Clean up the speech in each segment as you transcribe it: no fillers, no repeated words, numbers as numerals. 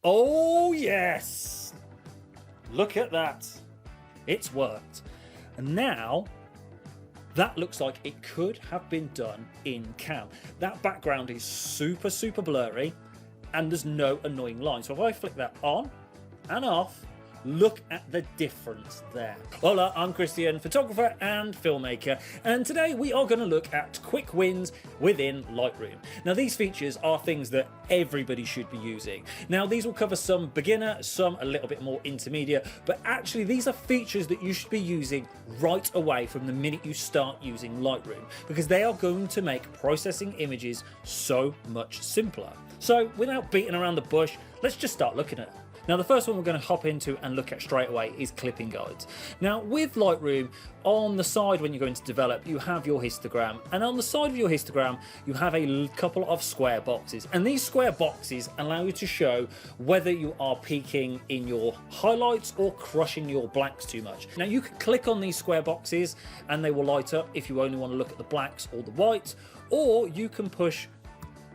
Oh yes! Look at that. It's worked. And now that looks like it could have been done in CAM. That background is super blurry and there's no annoying line. So if I flick that on and off, look at the difference there. Hola, I'm Christian, photographer and filmmaker, and today we are going to look at quick wins within Lightroom. Now these features are things that everybody should be using. Now these will cover some beginner, some a little bit more intermediate, but actually these are features that you should be using right away from the minute you start using Lightroom, because they are going to make processing images so much simpler. So without beating around the bush, let's just start looking at it. Now the first one we're going to hop into and look at straight away is clipping guides. Now with Lightroom, on the side when you're going to develop, you have your histogram, and on the side of your histogram you have a couple of square boxes, and these square boxes allow you to show whether you are peaking in your highlights or crushing your blacks too much. Now you can click on these square boxes and they will light up if you only want to look at the blacks or the whites, or you can push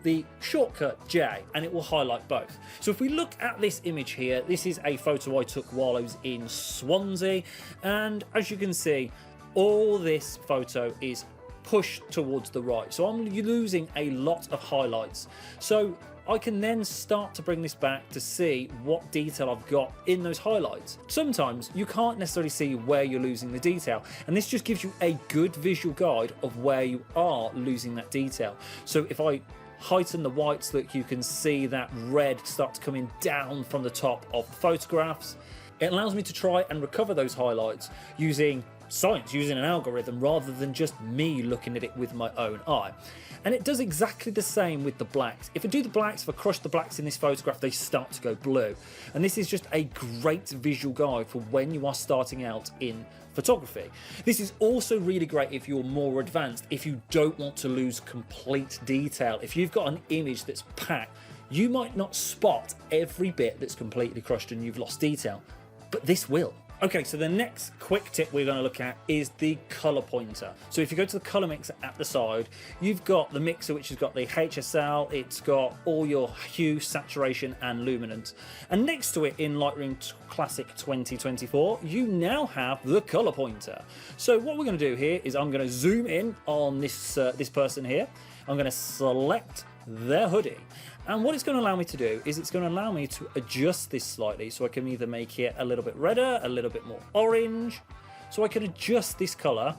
the shortcut J and it will highlight both. So if we look at this image here, this is a photo I took while I was in Swansea, and as you can see, all this photo is pushed towards the right, so I'm losing a lot of highlights. So I can then start to bring this back to see what detail I've got in those highlights. Sometimes you can't necessarily see where you're losing the detail, and this just gives you a good visual guide of where you are losing that detail. So if I heighten the whites, that you can see that red starts coming down from the top of the photographs, it allows me to try and recover those highlights using science, using an algorithm, rather than just me looking at it with my own eye. And it does exactly the same with the blacks. If I do the blacks, if I crush the blacks in this photograph, they start to go blue. And this is just a great visual guide for when you are starting out in photography. This is also really great if you're more advanced, if you don't want to lose complete detail. If you've got an image that's packed, you might not spot every bit that's completely crushed and you've lost detail, but this will. Okay, so the next quick tip we're going to look at is the color pointer. So if you go to the color mixer at the side, you've got the mixer which has got the HSL, it's got all your hue, saturation and luminance, and next to it in Lightroom Classic 2024 you now have the color pointer. So what we're going to do here is I'm going to zoom in on this this person here. I'm going to select their hoodie, and what it's going to allow me to do is it's going to allow me to adjust this slightly, so I can either make it a little bit redder, a little bit more orange, so I can adjust this color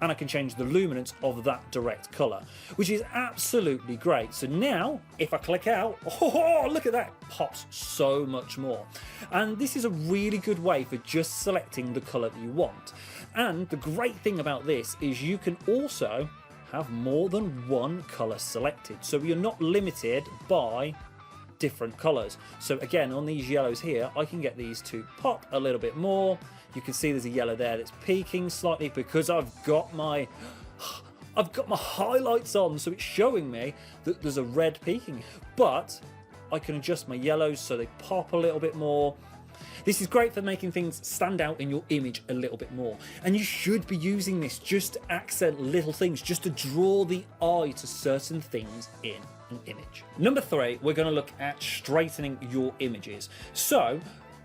and I can change the luminance of that direct color, which is absolutely great. So now if I click out, oh look at that, it pops so much more. And this is a really good way for just selecting the color that you want. And the great thing about this is you can also have more than one color selected, so you're not limited by different colors. So again, on these yellows here, I can get these to pop a little bit more. You can see there's a yellow there that's peaking slightly because I've got my highlights on, so it's showing me that there's a red peaking, but I can adjust my yellows so they pop a little bit more. This is great for making things stand out in your image a little bit more, and you should be using this just to accent little things, just to draw the eye to certain things in an image. Number 3, we're going to look at straightening your images. So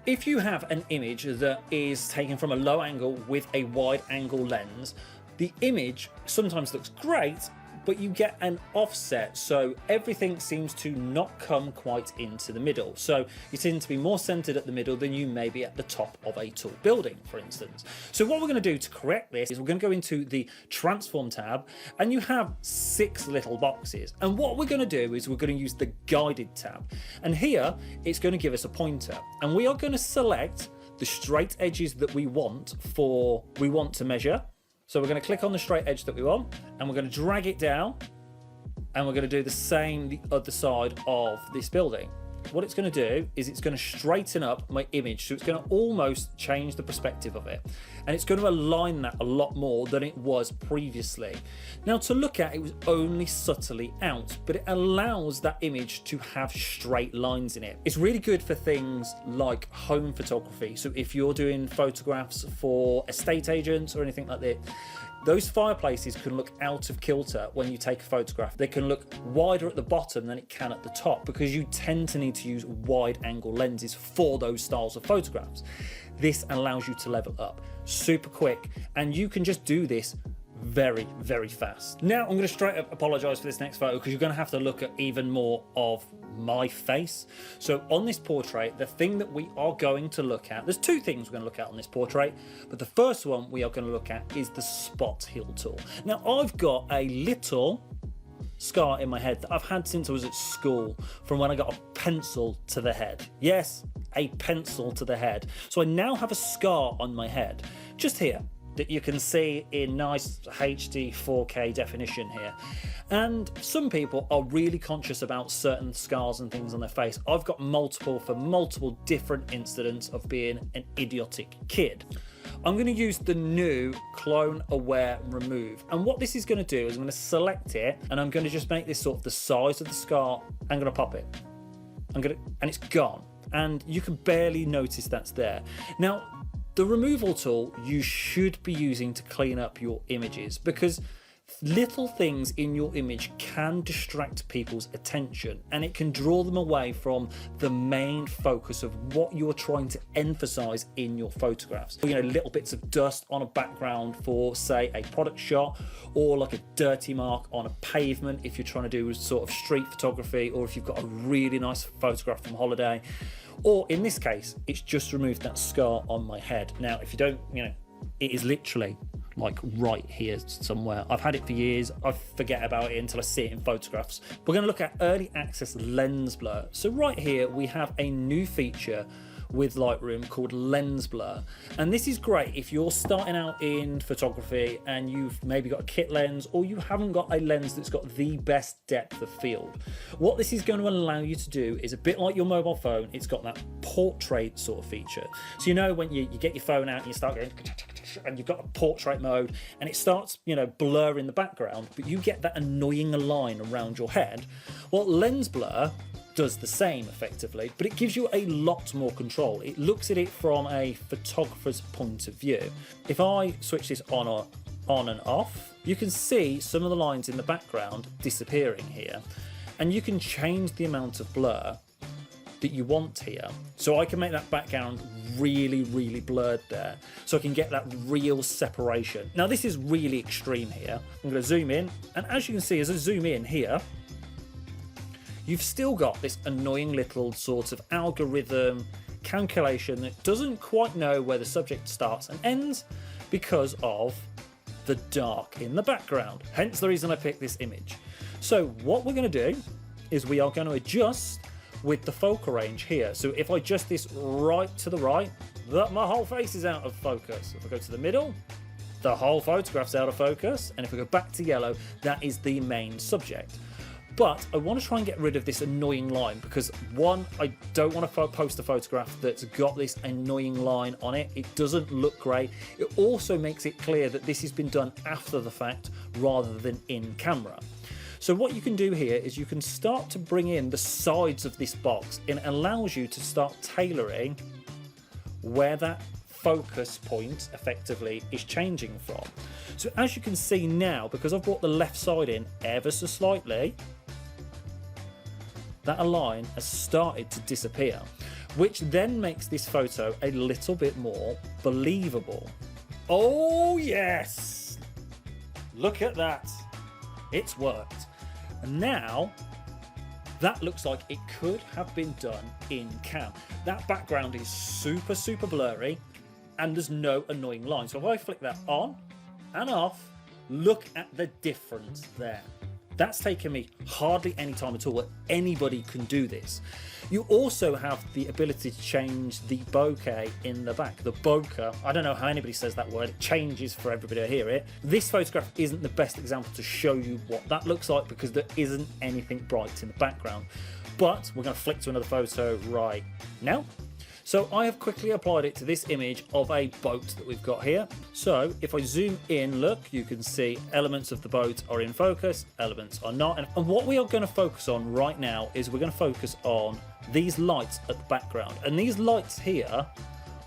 if you have an image that is taken from a low angle with a wide angle lens, the image sometimes looks great, but you get an offset, so everything seems to not come quite into the middle. So you tend to be more centered at the middle than you may be at the top of a tall building, for instance. So what we're going to do to correct this is we're going to go into the transform tab, and you have 6 little boxes. And what we're going to do is we're going to use the guided tab. And here it's going to give us a pointer, and we are going to select the straight edges that we want to measure. So we're going to click on the straight edge that we want, and we're going to drag it down, and we're going to do the same the other side of this building. What it's going to do is it's going to straighten up my image, so it's going to almost change the perspective of it, and it's going to align that a lot more than it was previously. Now to look at, it was only subtly out, but it allows that image to have straight lines in it. It's really good for things like home photography, so if you're doing photographs for estate agents or anything like that, Those fireplaces can look out of kilter when you take a photograph. They can look wider at the bottom than it can at the top because you tend to need to use wide angle lenses for those styles of photographs. This allows you to level up super quick, and you can just do this very, very fast. Now I'm going to straight up apologize for this next photo because you're going to have to look at even more of my face. So on this portrait, the thing that we are going to look at, there's two things we're going to look at on this portrait, but the first one we are going to look at is the spot heal tool. Now I've got a little scar in my head that I've had since I was at school from when I got a pencil to the head. Yes, a pencil to the head. So I now have a scar on my head just here that you can see in nice HD 4K definition here. And some people are really conscious about certain scars and things on their face. I've got multiple for multiple different incidents of being an idiotic kid. I'm going to use the new Clone Aware Remove, and what this is going to do is I'm going to select it and I'm going to just make this sort of the size of the scar. I'm going to pop it. And it's gone, and you can barely notice that's there. Now the removal tool you should be using to clean up your images, because little things in your image can distract people's attention and it can draw them away from the main focus of what you're trying to emphasize in your photographs. You know, little bits of dust on a background for, say, a product shot, or like a dirty mark on a pavement if you're trying to do sort of street photography, or if you've got a really nice photograph from holiday. Or in this case, it's just removed that scar on my head. Now, if you don't, it is literally like right here somewhere. I've had it for years. I forget about it until I see it in photographs. We're going to look at early access lens blur. So right here, we have a new feature with Lightroom called lens blur, and this is great if you're starting out in photography and you've maybe got a kit lens, or you haven't got a lens that's got the best depth of field. What this is going to allow you to do is a bit like your mobile phone. It's got that portrait sort of feature. So when you get your phone out and you start going, and you've got a portrait mode and it starts blurring the background, but you get that annoying line around your head. Well, lens blur does the same effectively, but it gives you a lot more control. It looks at it from a photographer's point of view. If I switch this on and off, you can see some of the lines in the background disappearing here, and you can change the amount of blur that you want here. So I can make that background really, really blurred there, so I can get that real separation. Now this is really extreme here. I'm going to zoom in, and as you can see, as I zoom in here, you've still got this annoying little sort of algorithm calculation that doesn't quite know where the subject starts and ends because of the dark in the background. Hence the reason I picked this image. So what we're going to do is we are going to adjust with the focal range here. So if I adjust this right to the right, my whole face is out of focus. If I go to the middle, the whole photograph's out of focus. And if we go back to yellow, that is the main subject. But I want to try and get rid of this annoying line because, one, I don't want to post a photograph that's got this annoying line on it. It doesn't look great. It also makes it clear that this has been done after the fact rather than in camera. So what you can do here is you can start to bring in the sides of this box, and it allows you to start tailoring where that focus point effectively is changing from. So as you can see now, because I've brought the left side in ever so slightly, that line has started to disappear, which then makes this photo a little bit more believable. Oh yes! Look at that. It's worked. And now that looks like it could have been done in cam. That background is super, super blurry and there's no annoying line. So if I flick that on and off, look at the difference there. That's taken me hardly any time at all. Anybody can do this. You also have the ability to change the bokeh in the back. The bokeh, I don't know how anybody says that word. It changes for everybody to hear it. This photograph isn't the best example to show you what that looks like because there isn't anything bright in the background. But we're going to flick to another photo right now. So I have quickly applied it to this image of a boat that we've got here. So if I zoom in, look, you can see elements of the boat are in focus, elements are not. And what we are going to focus on right now is we're going to focus on these lights at the background. And these lights here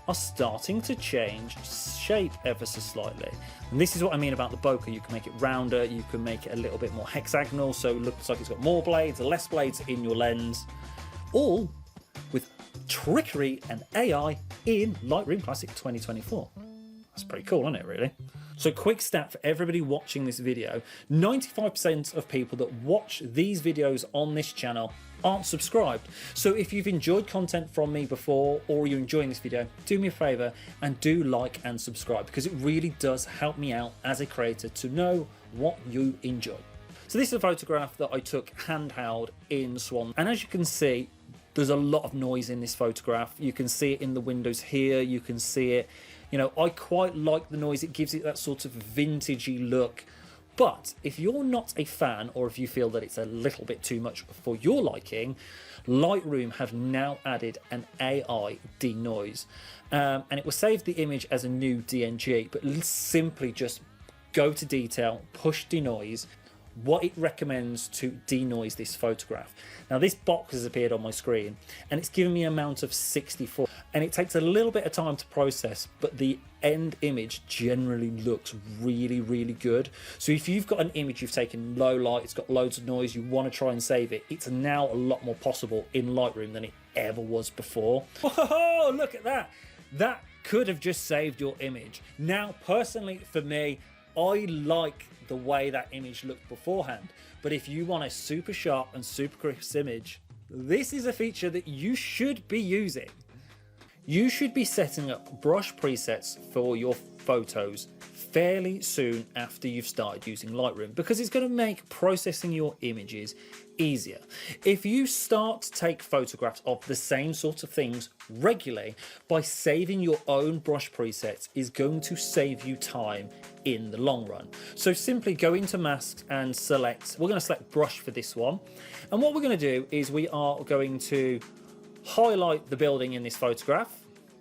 are starting to change shape ever so slightly. And this is what I mean about the bokeh. You can make it rounder, you can make it a little bit more hexagonal, so it looks like it's got more blades or less blades in your lens, all with trickery and AI in Lightroom Classic 2024. That's pretty cool, isn't it, really? So quick stat for everybody watching this video, 95% of people that watch these videos on this channel aren't subscribed. So if you've enjoyed content from me before, or you're enjoying this video, do me a favor and do like and subscribe, because it really does help me out as a creator to know what you enjoy. So this is a photograph that I took handheld in Swan, and as you can see, there's a lot of noise in this photograph. You can see it in the windows here, you can see it. You know, I quite like the noise, it gives it that sort of vintagey look. But if you're not a fan, or if you feel that it's a little bit too much for your liking, Lightroom have now added an AI denoise. And it will save the image as a new DNG, but simply just go to detail, push denoise, what it recommends to denoise this photograph. Now this box has appeared on my screen and it's giving me an amount of 64, and it takes a little bit of time to process, but the end image generally looks really good. So if you've got an image you've taken low light, it's got loads of noise, you want to try and save it, it's now a lot more possible in Lightroom than it ever was before. Oh, look at that. That could have just saved your image. Now personally for me, I like the way that image looked beforehand, but if you want a super sharp and super crisp image, this is a feature that you should be using. You should be setting up brush presets for your photos fairly soon after you've started using Lightroom, because it's going to make processing your images easier. If you start to take photographs of the same sort of things regularly, by saving your own brush presets is going to save you time in the long run. So simply go into masks and select, we're going to select brush for this one, and what we're going to do is we are going to highlight the building in this photograph.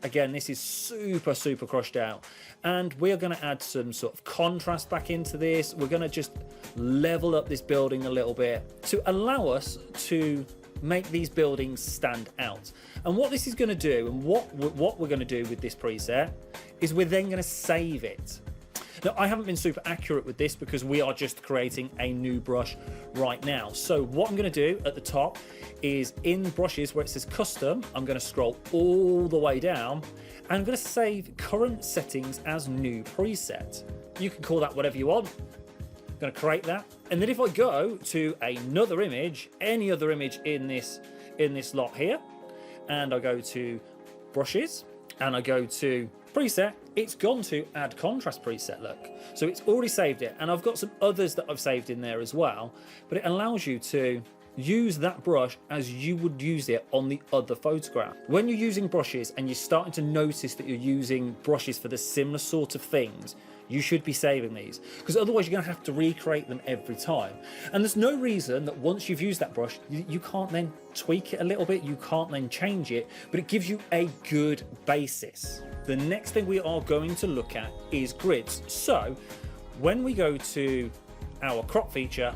Again, this is super crushed out, and we're going to add some sort of contrast back into this. We're going to just level up this building a little bit to allow us to make these buildings stand out. And what this is going to do, and what we're going to do with this preset, is we're then going to save it. Now, I haven't been super accurate with this because we are just creating a new brush right now. So what I'm going to do at the top is in brushes where it says custom, I'm going to scroll all the way down and I'm going to save current settings as new preset. You can call that whatever you want. I'm going to create that. And then if I go to another image, any other image in this lot here, and I go to brushes and I go to preset, it's gone to add contrast preset, look. So it's already saved it, and I've got some others that I've saved in there as well, but it allows you to use that brush as you would use it on the other photograph. When you're using brushes and you're starting to notice that you're using brushes for the similar sort of things, you should be saving these, because otherwise you're going to have to recreate them every time. And there's no reason that once you've used that brush, you can't then tweak it a little bit, you can't then change it, but it gives you a good basis. The next thing we are going to look at is grids. So when we go to our crop feature,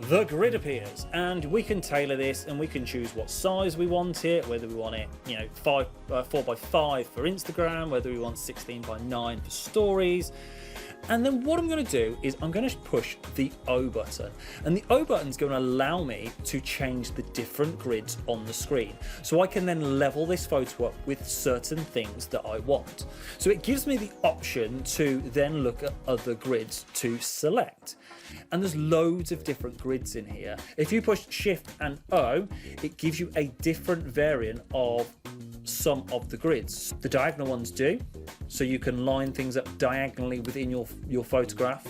the grid appears, and we can tailor this and we can choose what size we want it, whether we want it, you know, 4x5 for Instagram, whether we want 16:9 for stories. And then what I'm going to do is I'm going to push the O button, and the O button is going to allow me to change the different grids on the screen, so I can then level this photo up with certain things that I want. So it gives me the option to then look at other grids to select, and there's loads of different grids in here. If you push Shift and O, it gives you a different variant of some of the grids. The diagonal ones do, so you can line things up diagonally within your photograph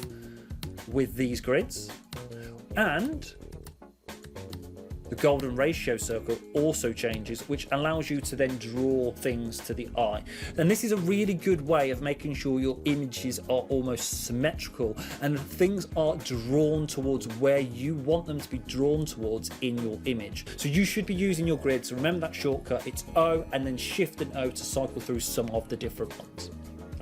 with these grids. And the golden ratio circle also changes, which allows you to then draw things to the eye. And this is a really good way of making sure your images are almost symmetrical and things are drawn towards where you want them to be drawn towards in your image. So you should be using your grids. Remember that shortcut, it's O and then Shift and O to cycle through some of the different ones.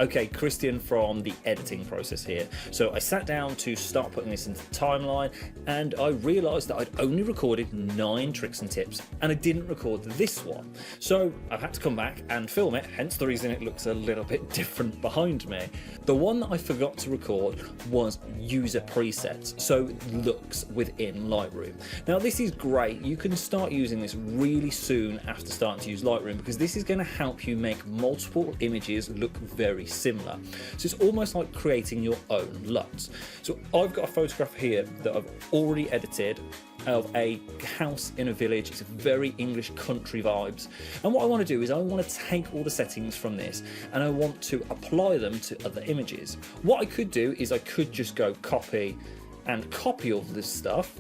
Okay, Christian from the editing process here. So I sat down to start putting this into the timeline, and I realised that I'd only recorded 9 tricks and tips, and I didn't record this one. So I've had to come back and film it, hence the reason it looks a little bit different behind me. The one that I forgot to record was user presets, so looks within Lightroom. Now this is great. You can start using this really soon after starting to use Lightroom, because this is going to help you make multiple images look very similar. So it's almost like creating your own LUTs. So I've got a photograph here that I've already edited of a house in a village. It's a very English country vibes, and what I want to do is I want to take all the settings from this and I want to apply them to other images. What I could do is I could just go copy all this stuff,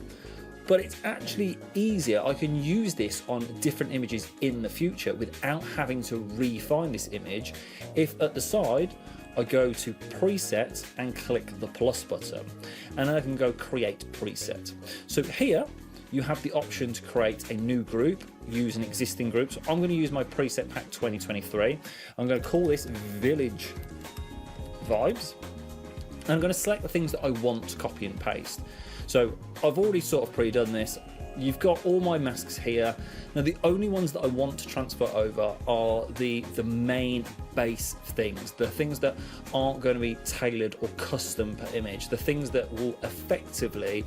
but it's actually easier. I can use this on different images in the future without having to refine this image. If at the side I go to preset and click the plus button, and then I can go create preset. So here you have the option to create a new group, use an existing group. So I'm going to use my preset pack 2023. I'm going to call this Village Vibes, and I'm going to select the things that I want to copy and paste. So I've already sort of pre-done this. You've got all my masks here. Now the only ones that I want to transfer over are the main base things, the things that aren't going to be tailored or custom per image, the things that will effectively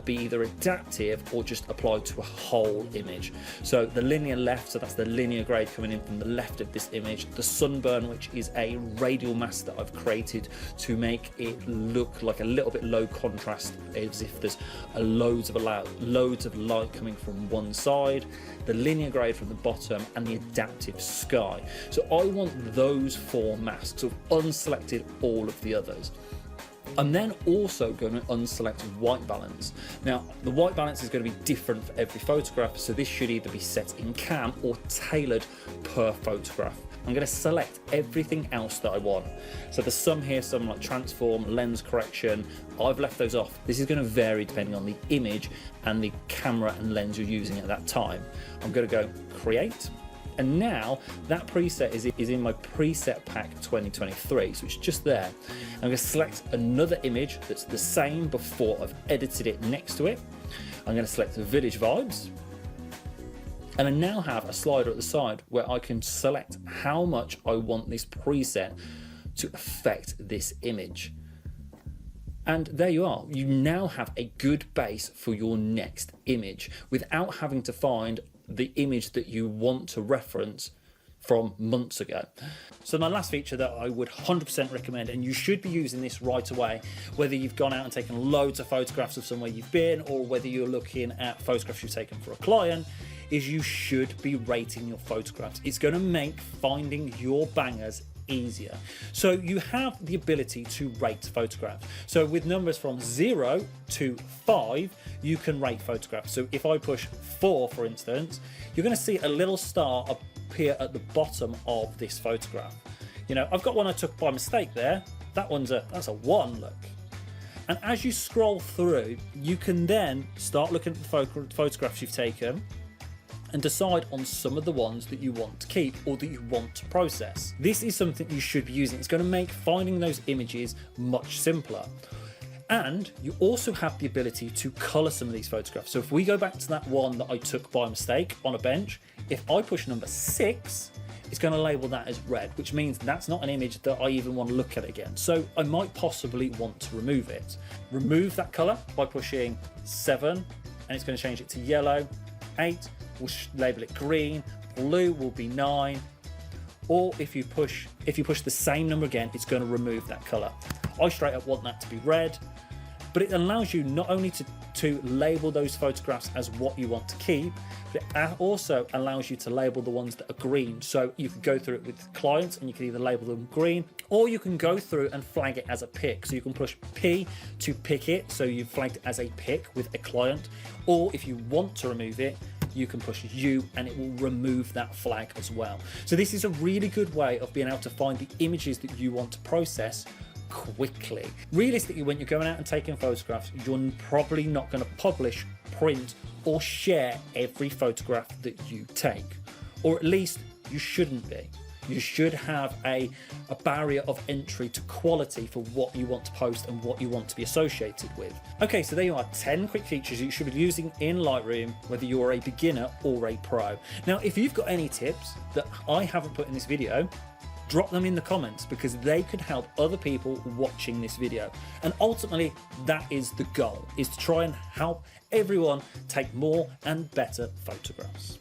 be either adaptive or just applied to a whole image. So the linear left, so that's the linear grade coming in from the left of this image. The sunburn, which is a radial mask that I've created to make it look like a little bit low contrast, as if there's loads of light coming from one side. The linear grade from the bottom, and the adaptive sky. So I want those 4 masks. So I've unselected all of the others. I'm then also going to unselect white balance. Now the white balance is going to be different for every photograph, so this should either be set in cam or tailored per photograph. I'm going to select everything else that I want. So there's some here, some like transform, lens correction, I've left those off. This is going to vary depending on the image and the camera and lens you're using at that time. I'm going to go create. And now that preset is in my preset pack 2023, so it's just there. I'm going to select another image that's the same before I've edited it next to it. I'm going to select the Village Vibes, and I now have a slider at the side where I can select how much I want this preset to affect this image. And there you are. You now have a good base for your next image without having to find the image that you want to reference from months ago. So my last feature that I would 100% recommend, and you should be using this right away, whether you've gone out and taken loads of photographs of somewhere you've been, or whether you're looking at photographs you've taken for a client, is you should be rating your photographs. It's going to make finding your bangers easier. So you have the ability to rate photographs. So with numbers from 0 to 5, you can rate photographs. So if I push 4, for instance, you're going to see a little star appear at the bottom of this photograph. You know, I've got one I took by mistake there. That's a 1, look. And as you scroll through, you can then start looking at the photographs you've taken and decide on some of the ones that you want to keep or that you want to process. This is something you should be using. It's going to make finding those images much simpler. And you also have the ability to colour some of these photographs. So if we go back to that one that I took by mistake on a bench, if I push number 6, it's going to label that as red, which means that's not an image that I even want to look at again. So I might possibly want to remove it. Remove that colour by pushing 7, and it's going to change it to yellow. 8, we'll label it green. Blue will be 9. Or if you push the same number again, it's going to remove that colour. I straight up want that to be red, but it allows you not only to label those photographs as what you want to keep, but it also allows you to label the ones that are green. So you can go through it with clients and you can either label them green, or you can go through and flag it as a pick. So you can push P to pick it, so you've flagged it as a pick with a client, or if you want to remove it, you can push U and it will remove that flag as well. So this is a really good way of being able to find the images that you want to process quickly. Realistically, when you're going out and taking photographs, you're probably not going to publish, print, or share every photograph that you take, or at least you shouldn't be. You should have a barrier of entry to quality for what you want to post and what you want to be associated with. Okay, so there you are, 10 quick features you should be using in Lightroom, whether you're a beginner or a pro. Now, if you've got any tips that I haven't put in this video, drop them in the comments, because they could help other people watching this video. And ultimately, that is the goal, is to try and help everyone take more and better photographs.